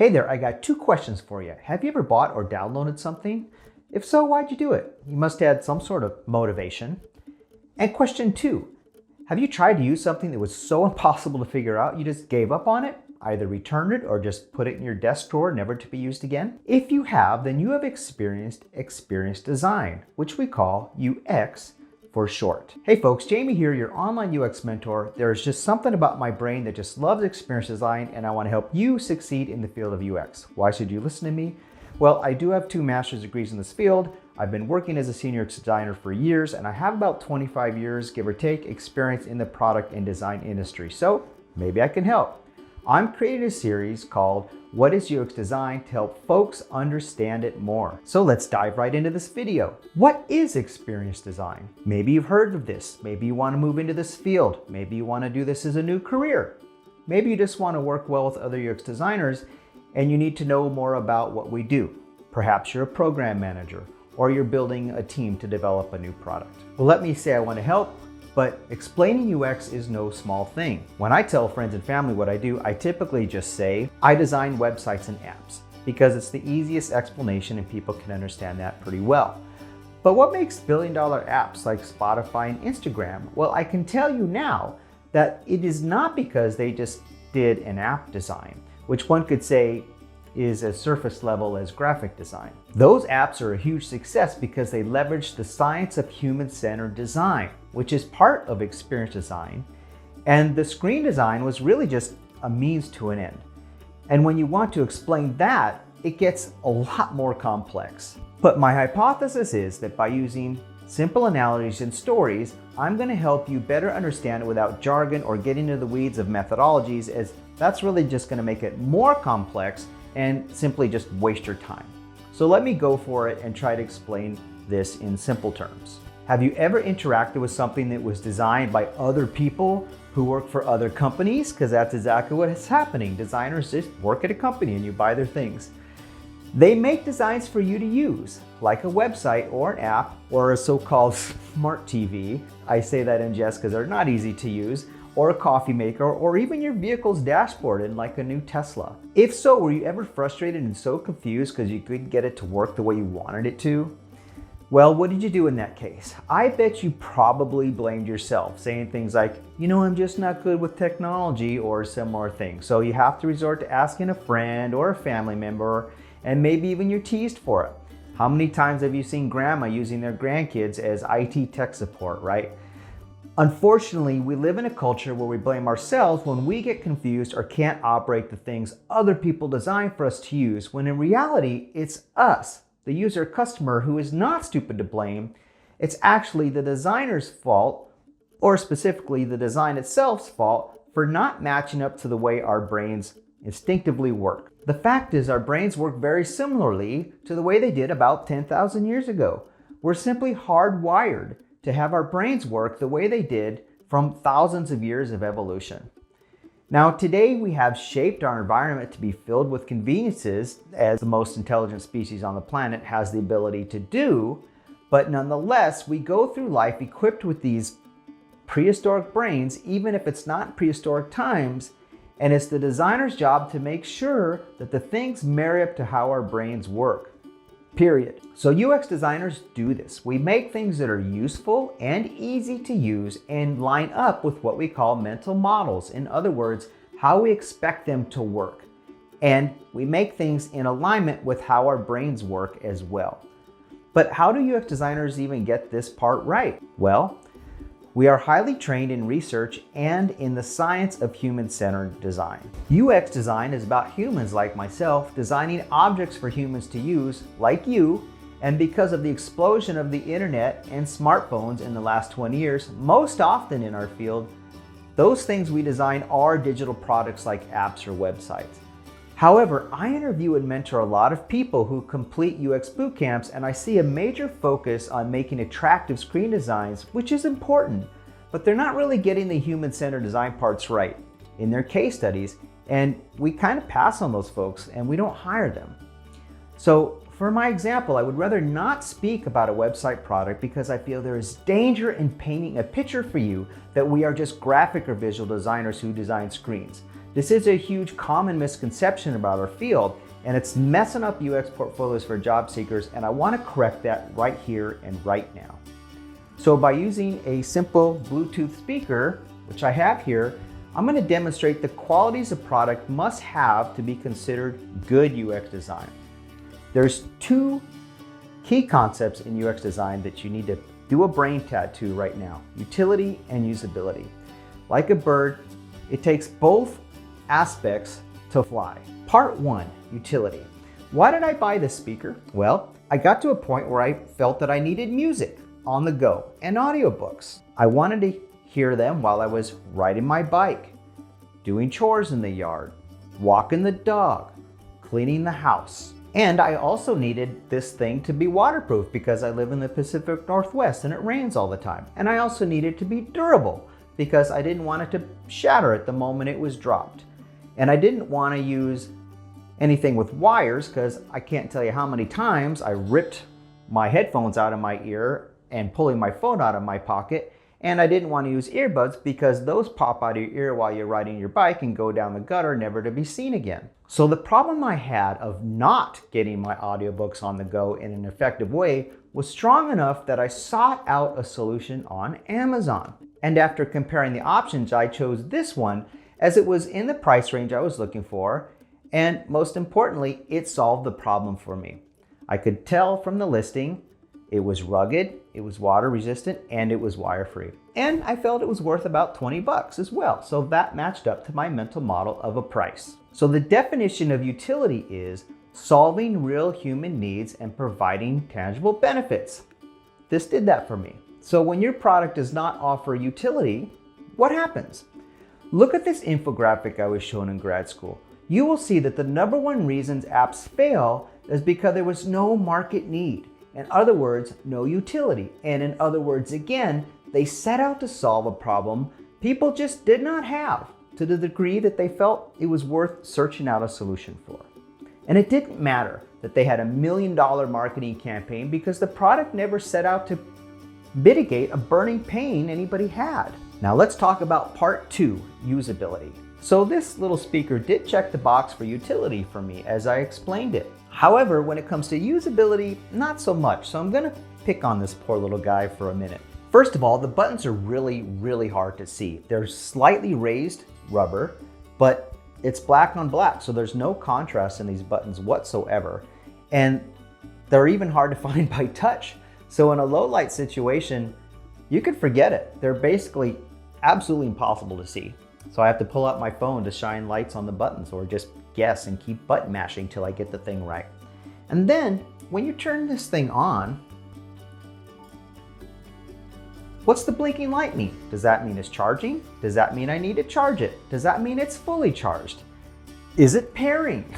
Hey there, I got two questions for you. Have you ever bought or downloaded something? If so, why'd you do it? You must have had some sort of motivation. And question two, have you tried to use something that was so impossible to figure out you just gave up on it? Either returned it or just put it in your desk drawer, never to be used again? If you have, then you have experienced design, which we call UX for short. Hey folks, Jamie here, your online UX mentor. There's just something about my brain that just loves experience design, and I want to help you succeed in the field of UX. Why should you listen to me? Well, I do have 2 master's degrees in this field. I've been working as a senior UX designer for years, and I have about 25 years, give or take, experience in the product and design industry. So maybe I can help. I'm creating a series called What is UX Design to help folks understand it more. So let's dive right into this video. What is experience design? Maybe you've heard of this. Maybe you want to move into this field. Maybe you want to do this as a new career. Maybe you just want to work well with other UX designers and you need to know more about what we do. Perhaps you're a program manager or you're building a team to develop a new product. Well, let me say I want to help. But explaining UX is no small thing. When I tell friends and family what I do, I typically just say, I design websites and apps, because it's the easiest explanation and people can understand that pretty well. But what makes billion-dollar apps like Spotify and Instagram? Well, I can tell you now that it is not because they just did an app design, which one could say is as surface level as graphic design. Those apps are a huge success because they leverage the science of human-centered design, which is part of experience design. And the screen design was really just a means to an end. And when you want to explain that, it gets a lot more complex. But my hypothesis is that by using simple analogies and stories, I'm going to help you better understand it without jargon or getting into the weeds of methodologies, as that's really just going to make it more complex and simply just waste your time. So let me go for it and try to explain this in simple terms. Have you ever interacted with something that was designed by other people who work for other companies? Because that's exactly what is happening. Designers just work at a company and you buy their things. They make designs for you to use, like a website or an app or a so-called smart TV. I say that in jest because they're not easy to use, or a coffee maker, or even your vehicle's dashboard in like a new Tesla. If so, were you ever frustrated and so confused because you couldn't get it to work the way you wanted it to? Well, what did you do in that case? I bet you probably blamed yourself, saying things like, I'm just not good with technology, or similar things. So you have to resort to asking a friend or a family member, and maybe even you're teased for it. How many times have you seen grandma using their grandkids as IT tech support, right? Unfortunately, we live in a culture where we blame ourselves when we get confused or can't operate the things other people design for us to use, when in reality, it's us, the user customer, who is not stupid to blame. It's actually the designer's fault, or specifically the design itself's fault, for not matching up to the way our brains instinctively work. The fact is, our brains work very similarly to the way they did about 10,000 years ago. We're simply hardwired to have our brains work the way they did from thousands of years of evolution. Now, today we have shaped our environment to be filled with conveniences, as the most intelligent species on the planet has the ability to do, but nonetheless, we go through life equipped with these prehistoric brains, even if it's not prehistoric times, and it's the designer's job to make sure that the things marry up to how our brains work. Period. So UX designers do this. We make things that are useful and easy to use and line up with what we call mental models. In other words, how we expect them to work. And we make things in alignment with how our brains work as well. But how do UX designers even get this part right? Well, we are highly trained in research and in the science of human-centered design. UX design is about humans like myself designing objects for humans to use, like you, and because of the explosion of the internet and smartphones in the last 20 years, most often in our field, those things we design are digital products like apps or websites. However, I interview and mentor a lot of people who complete UX boot camps, and I see a major focus on making attractive screen designs, which is important, but they're not really getting the human-centered design parts right in their case studies, and we kind of pass on those folks and we don't hire them. So for my example, I would rather not speak about a website product because I feel there is danger in painting a picture for you that we are just graphic or visual designers who design screens. This is a huge common misconception about our field, and it's messing up UX portfolios for job seekers, and I want to correct that right here and right now. So by using a simple Bluetooth speaker, which I have here, I'm going to demonstrate the qualities a product must have to be considered good UX design. There's two key concepts in UX design that you need to do a brain tattoo right now: utility and usability. Like a bird, it takes both aspects to fly. Part 1, utility. Why did I buy this speaker? Well, I got to a point where I felt that I needed music on the go and audiobooks. I wanted to hear them while I was riding my bike, doing chores in the yard, walking the dog, cleaning the house. And I also needed this thing to be waterproof because I live in the Pacific Northwest and it rains all the time. And I also needed it to be durable because I didn't want it to shatter at the moment it was dropped. And I didn't want to use anything with wires because I can't tell you how many times I ripped my headphones out of my ear and pulling my phone out of my pocket. And I didn't want to use earbuds because those pop out of your ear while you're riding your bike and go down the gutter, never to be seen again. So the problem I had of not getting my audiobooks on the go in an effective way was strong enough that I sought out a solution on Amazon. And after comparing the options, I chose this one as it was in the price range I was looking for. And most importantly, it solved the problem for me. I could tell from the listing it was rugged, it was water resistant, and it was wire free. And I felt it was worth about 20 bucks as well. So that matched up to my mental model of a price. So the definition of utility is solving real human needs and providing tangible benefits. This did that for me. So when your product does not offer utility, what happens? Look at this infographic I was shown in grad school. You will see that the number one reasons apps fail is because there was no market need. In other words, no utility. And in other words, again, they set out to solve a problem people just did not have to the degree that they felt it was worth searching out a solution for. And it didn't matter that they had $1 million marketing campaign because the product never set out to mitigate a burning pain anybody had. Now let's talk about part 2, usability. So this little speaker did check the box for utility for me as I explained it. However, when it comes to usability, not so much. So I'm gonna pick on this poor little guy for a minute. First of all, the buttons are really hard to see. They're slightly raised rubber, but it's black on black, so there's no contrast in these buttons whatsoever. And they're even hard to find by touch. So in a low light situation, you could forget it. They're basically absolutely impossible to see. So I have to pull out my phone to shine lights on the buttons or just guess and keep button mashing till I get the thing right. And then when you turn this thing on, what's the blinking light mean? Does that mean it's charging? Does that mean I need to charge it? Does that mean it's fully charged? Is it pairing?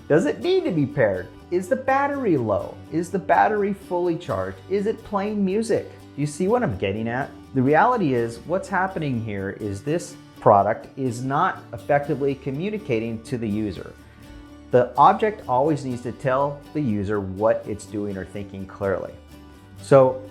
Does it need to be paired? Is the battery low? Is the battery fully charged? Is it playing music? Do you see what I'm getting at? The reality is what's happening here is this product is not effectively communicating to the user. The object always needs to tell the user what it's doing or thinking clearly. So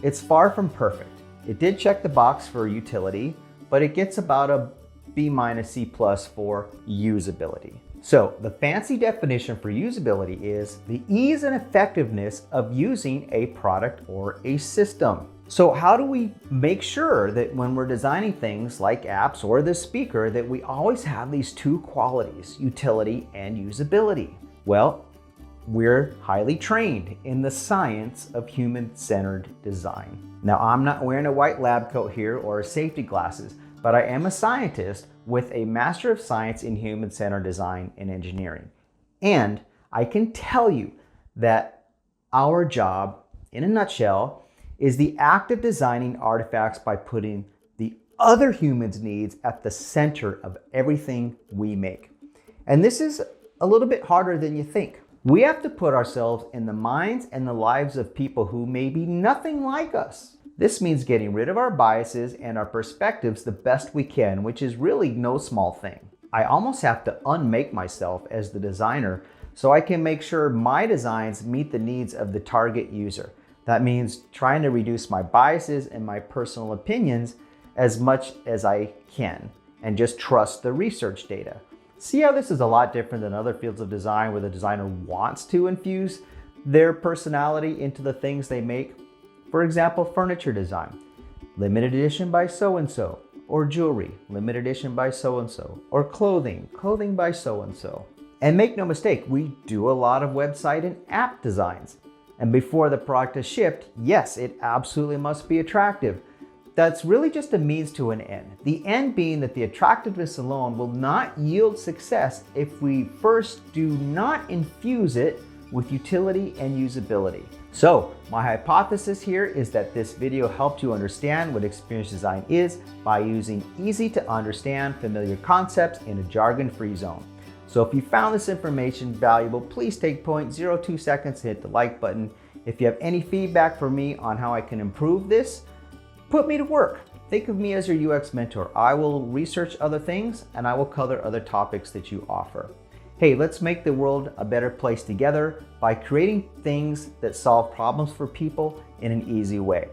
it's far from perfect. It did check the box for utility, but it gets about a B- C+ for usability. So the fancy definition for usability is the ease and effectiveness of using a product or a system. So how do we make sure that when we're designing things like apps or this speaker that we always have these two qualities, utility and usability? Well, we're highly trained in the science of human-centered design. Now, I'm not wearing a white lab coat here or safety glasses, but I am a scientist with a Master of Science in Human-Centered Design and Engineering. And I can tell you that our job, in a nutshell, is the act of designing artifacts by putting the other human's needs at the center of everything we make. And this is a little bit harder than you think. We have to put ourselves in the minds and the lives of people who may be nothing like us. This means getting rid of our biases and our perspectives the best we can, which is really no small thing. I almost have to unmake myself as the designer so I can make sure my designs meet the needs of the target user. That means trying to reduce my biases and my personal opinions as much as I can. and just trust the research data. See how this is a lot different than other fields of design where the designer wants to infuse their personality into the things they make? For example, furniture design. Limited edition by so-and-so. Or jewelry, limited edition by so-and-so. Or clothing by so-and-so. And make no mistake, we do a lot of website and app designs. And before the product is shipped, yes, it absolutely must be attractive. That's really just a means to an end. The end being that the attractiveness alone will not yield success if we first do not infuse it with utility and usability. So my hypothesis here is that this video helped you understand what experience design is by using easy to understand familiar concepts in a jargon-free zone. So if you found this information valuable, please take 0.02 seconds to hit the like button. If you have any feedback for me on how I can improve this, put me to work. Think of me as your UX mentor. I will research other things and I will cover other topics that you offer. Hey, let's make the world a better place together by creating things that solve problems for people in an easy way.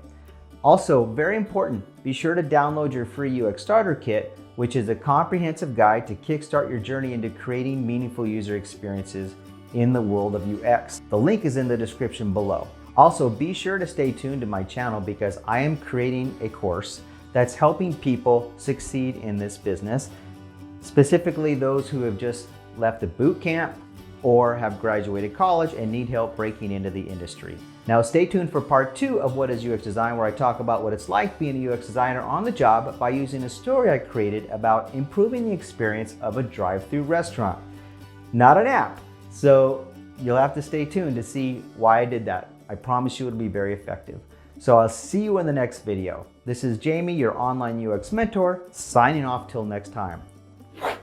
Also, very important, be sure to download your free UX Starter Kit, which is a comprehensive guide to kickstart your journey into creating meaningful user experiences in the world of UX. The link is in the description below. Also, be sure to stay tuned to my channel because I am creating a course that's helping people succeed in this business, specifically those who have just left a boot camp or have graduated college and need help breaking into the industry. Now stay tuned for part 2 of What is UX Design, where I talk about what it's like being a UX designer on the job by using a story I created about improving the experience of a drive-through restaurant. Not an app. So you'll have to stay tuned to see why I did that. I promise you it'll be very effective. So I'll see you in the next video. This is Jamie, your online UX mentor, signing off till next time.